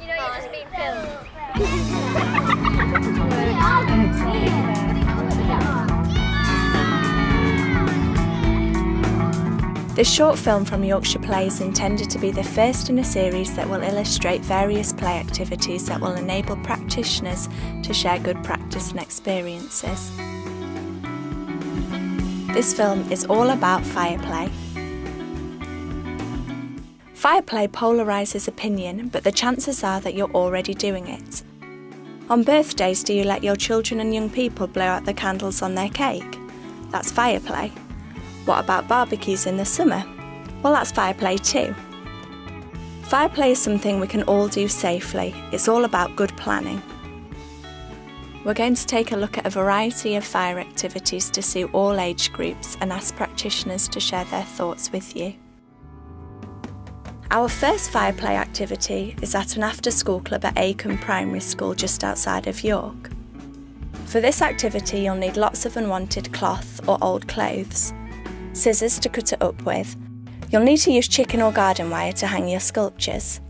You know you're just being filmed. This short film from Yorkshire Play is intended to be the first in a series that will illustrate various play activities that will enable practitioners to share good practice and experiences. This film is all about fire play. Fire play polarises opinion, but the chances are that you're already doing it. On birthdays, do you let your children and young people blow out the candles on their cake? That's fire play. What about barbecues in the summer? Well, that's fire play too. Fire play is something we can all do safely. It's all about good planning. We're going to take a look at a variety of fire activities to suit all age groups and ask practitioners to share their thoughts with you. Our first fire play activity is at an after-school club at Acombe Primary School just outside of York. For this activity, you'll need lots of unwanted cloth or old clothes, scissors to cut it up with. You'll need to use chicken or garden wire to hang your sculptures.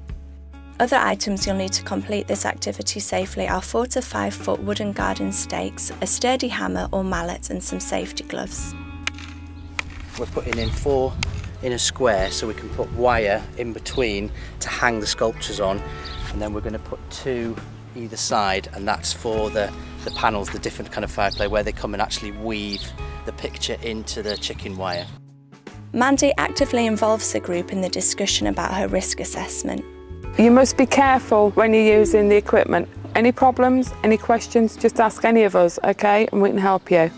Other items you'll need to complete this activity safely are 4 to 5 foot wooden garden stakes, a sturdy hammer or mallet and some safety gloves. We're putting in 4 in a square so we can put wire in between to hang the sculptures on, and then we're going to put 2 either side, and that's for the panels, the different kind of fire play where they come and actually weave the picture into the chicken wire. Mandy actively involves the group in the discussion about her risk assessment. You must be careful when you're using the equipment. Any problems, any questions, just ask any of us, okay, and we can help you.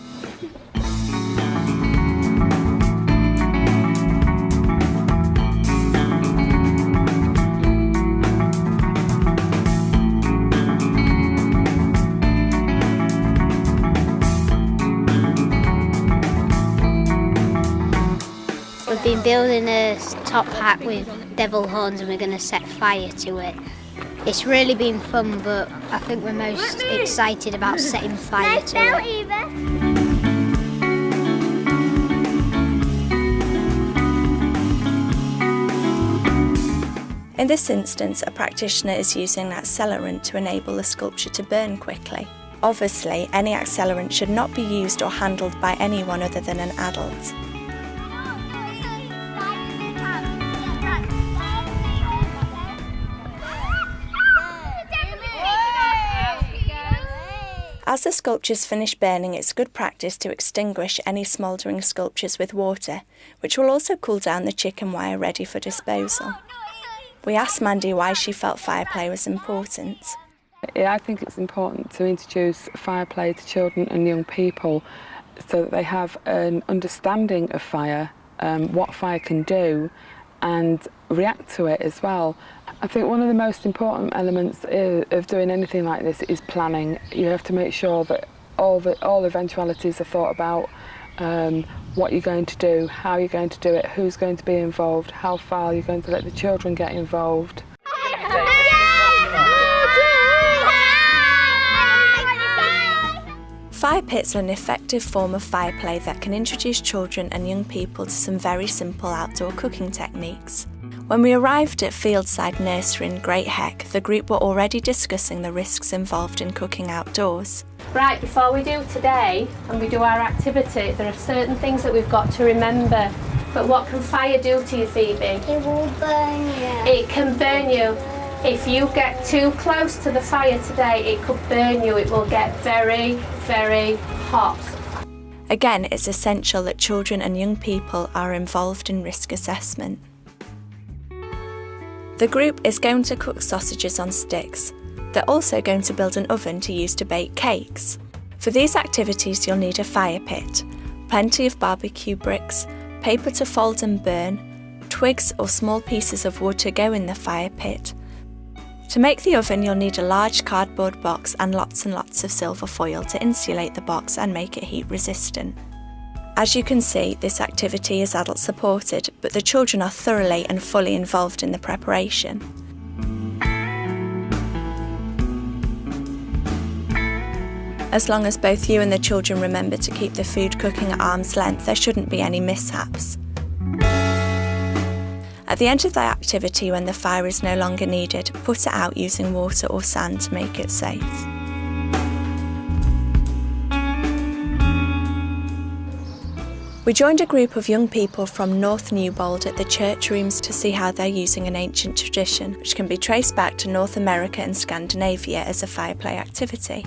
We've been building a top hat with devil horns and we're going to set fire to it. It's really been fun, but I think we're most excited about setting fire to it. In this instance, a practitioner is using an accelerant to enable the sculpture to burn quickly. Obviously, any accelerant should not be used or handled by anyone other than an adult. As the sculptures finish burning, it's good practice to extinguish any smouldering sculptures with water, which will also cool down the chicken wire ready for disposal. We asked Mandy why she felt fire play was important. Yeah, I think it's important to introduce fire play to children and young people so that they have an understanding of fire, what fire can do, and react to it as well. I think one of the most important elements of doing anything like this is planning. You have to make sure that all eventualities are thought about, what you're going to do, how you're going to do it, who's going to be involved, how far you're going to let the children get involved. Fire pits are an effective form of fire play that can introduce children and young people to some very simple outdoor cooking techniques. When we arrived at Fieldside Nursery in Great Heck, the group were already discussing the risks involved in cooking outdoors. Right, before we do today and we do our activity, there are certain things that we've got to remember. But what can fire do to you, Phoebe? It will burn you. It can burn you. If you get too close to the fire today, it could burn you. It will get very, very hot. Again, it's essential that children and young people are involved in risk assessment. The group is going to cook sausages on sticks. They're also going to build an oven to use to bake cakes. For these activities, you'll need a fire pit, plenty of barbecue bricks, paper to fold and burn, twigs or small pieces of wood to go in the fire pit. To make the oven, you'll need a large cardboard box and lots of silver foil to insulate the box and make it heat resistant. As you can see, this activity is adult supported, but the children are thoroughly and fully involved in the preparation. As long as both you and the children remember to keep the food cooking at arm's length, there shouldn't be any mishaps. At At the end of the activity, when the fire is no longer needed, put it out using water or sand to make it safe. We joined a group of young people from North Newbold at the church rooms to see how they're using an ancient tradition, which can be traced back to North America and Scandinavia as a fire play activity.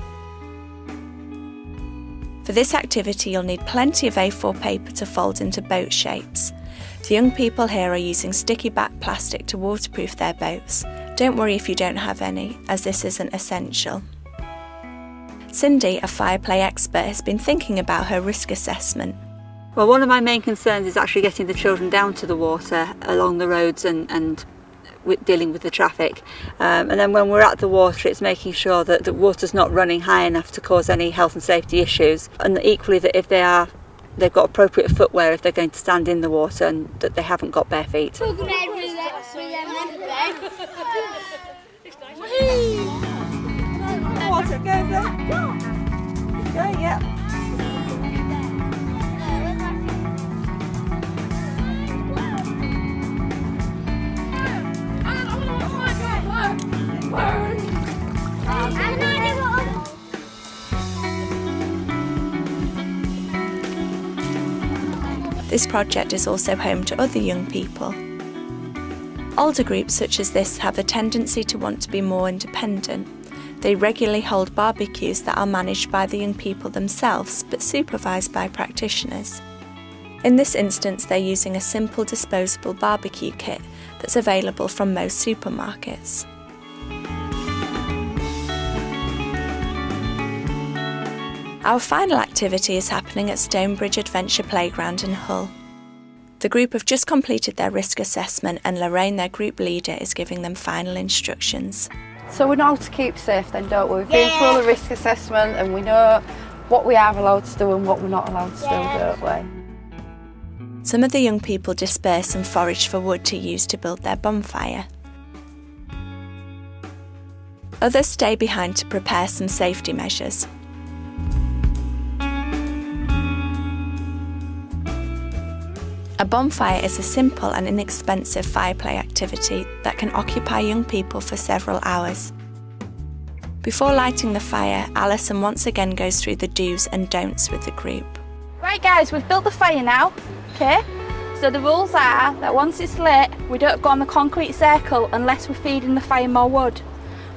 For this activity, you'll need plenty of A4 paper to fold into boat shapes. The young people here are using sticky back plastic to waterproof their boats. Don't worry if you don't have any, as this isn't essential. Cindy, a fire play expert, has been thinking about her risk assessment. Well, one of my main concerns is actually getting the children down to the water along the roads and dealing with the traffic. And then when we're at the water, it's making sure that the water's not running high enough to cause any health and safety issues. And equally that if they've got appropriate footwear if they're going to stand in the water and that they haven't got bare feet. Water goes there. Go, yeah. This project is also home to other young people. Older groups such as this have a tendency to want to be more independent. They regularly hold barbecues that are managed by the young people themselves but supervised by practitioners. In this instance, they're using a simple disposable barbecue kit that's available from most supermarkets. Our final activity is happening at Stonebridge Adventure Playground in Hull. The group have just completed their risk assessment and Lorraine, their group leader, is giving them final instructions. So we know how to keep safe then, don't we? We've been through the risk assessment and we know what we are allowed to do and what we're not allowed to do, don't we? Some of the young people disperse and forage for wood to use to build their bonfire. Others stay behind to prepare some safety measures. A bonfire is a simple and inexpensive fire play activity that can occupy young people for several hours. Before lighting the fire, Alison once again goes through the do's and don'ts with the group. Right guys, we've built the fire now, okay? So the rules are that once it's lit, we don't go on the concrete circle unless we're feeding the fire more wood.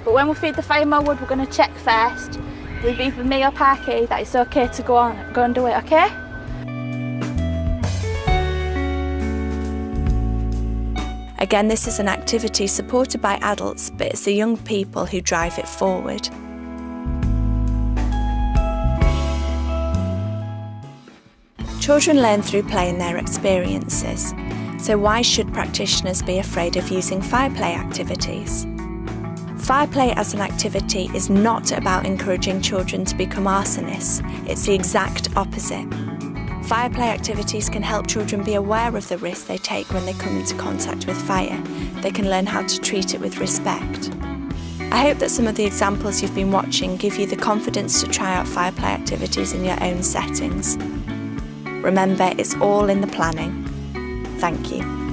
But when we feed the fire more wood, we're going to check first with either me or Parky that it's okay to go and do it, okay? Again, this is an activity supported by adults, but it's the young people who drive it forward. Children learn through play in their experiences, so why should practitioners be afraid of using fire play activities? Fire play as an activity is not about encouraging children to become arsonists, it's the exact opposite. Fire play activities can help children be aware of the risks they take when they come into contact with fire. They can learn how to treat it with respect. I hope that some of the examples you've been watching give you the confidence to try out fire play activities in your own settings. Remember, it's all in the planning. Thank you.